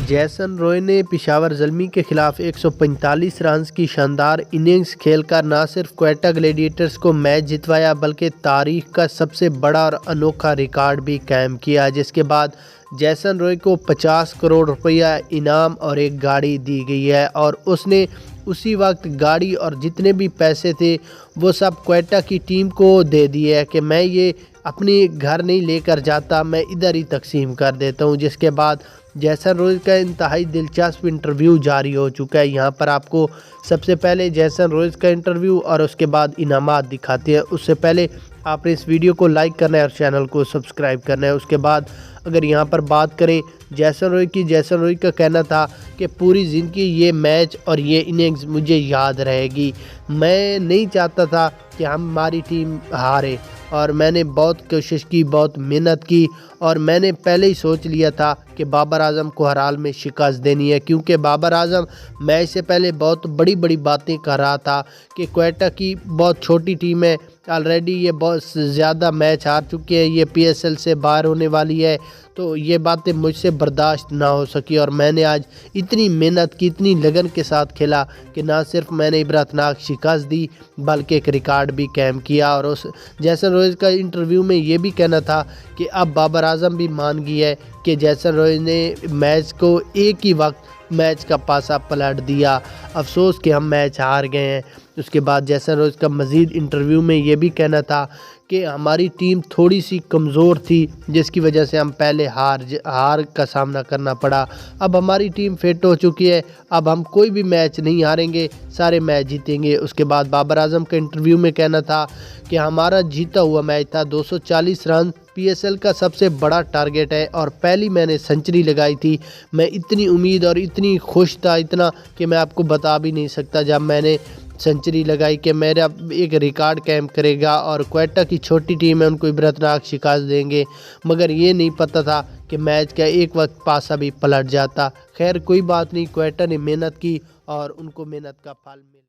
Jason روئے نے پشاور زلمی کے خلاف 145 رنز کی شاندار اننگز کھیل کر نہ صرف کوئٹہ گلیڈیٹرز کو میچ جتوایا بلکہ تاریخ کا سب سے بڑا اور انوکھا ریکارڈ بھی قائم کیا، جس کے بعد جیسن روئے کو 50 کروڑ روپیہ انعام اور ایک گاڑی دی گئی ہے، اور اس نے اسی وقت گاڑی اور جتنے بھی پیسے تھے وہ سب کوئٹہ کی ٹیم کو دے دیے ہے کہ میں یہ اپنے گھر نہیں لے کر جاتا، میں ادھر ہی تقسیم کر دیتا ہوں۔ جس کے بعد جیسن روئے کا انتہائی دلچسپ انٹرویو جاری ہو چکا ہے۔ یہاں پر آپ کو سب سے پہلے جیسن روئے کا انٹرویو اور اس کے بعد انعامات دکھاتے ہیں۔ اس سے پہلے آپ نے اس ویڈیو کو لائک کرنا ہے اور چینل کو سبسکرائب کرنا ہے۔ اس کے بعد اگر یہاں پر بات کریں جیسن روئے کا کہنا تھا کہ پوری زندگی یہ میچ اور یہ اننگز مجھے یاد رہے گی، میں نہیں چاہتا تھا کہ ہماری ٹیم ہارے، اور میں نے بہت کوشش کی، بہت محنت کی، اور میں نے پہلے ہی سوچ لیا تھا کہ بابر اعظم کو ہر حال میں شکست دینی ہے، کیونکہ بابر اعظم میچ سے پہلے بہت بڑی بڑی باتیں کر رہا تھا کہ کوئٹہ کی بہت چھوٹی ٹیم ہے، آلریڈی یہ بہت زیادہ میچ ہار چکی ہے، یہ پی ایس ایل سے باہر ہونے والی ہے، تو یہ باتیں مجھ سے برداشت نہ ہو سکی، اور میں نے آج اتنی محنت کی، اتنی لگن کے ساتھ کھیلا کہ نہ صرف میں نے عبرتناک شکست دی بلکہ ایک ریکارڈ بھی قائم کیا۔ اور اس جیسن روئے کا انٹرویو میں یہ بھی کہنا تھا کہ اب بابر اعظم بھی مان گئی ہے کہ جیسن روئے نے میچ کو ایک ہی وقت میچ کا پاسا پلٹ دیا، افسوس کہ ہم میچ ہار گئے ہیں۔ اس کے بعد جیسن روئے کا مزید انٹرویو میں یہ بھی کہنا تھا کہ ہماری ٹیم تھوڑی سی کمزور تھی جس کی وجہ سے ہم پہلے ہار کا سامنا کرنا پڑا، اب ہماری ٹیم فٹ ہو چکی ہے، اب ہم کوئی بھی میچ نہیں ہاریں گے، سارے میچ جیتیں گے۔ اس کے بعد بابر اعظم کا انٹرویو میں کہنا تھا کہ ہمارا جیتا ہوا میچ تھا 240 رن، پی ایس ایل کا سب سے بڑا ٹارگٹ ہے، اور پہلی میں نے سنچری لگائی تھی، میں اتنی امید اور اتنی خوش تھا، اتنا کہ میں آپ کو بتا بھی نہیں سکتا جب میں نے سنچری لگائی کہ میرا ایک ریکارڈ قائم کرے گا اور کوئٹہ کی چھوٹی ٹیم ہے ان کو عبرتناک شکست دیں گے، مگر یہ نہیں پتہ تھا کہ میچ کا ایک وقت پاسا بھی پلٹ جاتا۔ خیر کوئی بات نہیں، کوئٹہ نے محنت کی اور ان کو محنت کا پھل ملا۔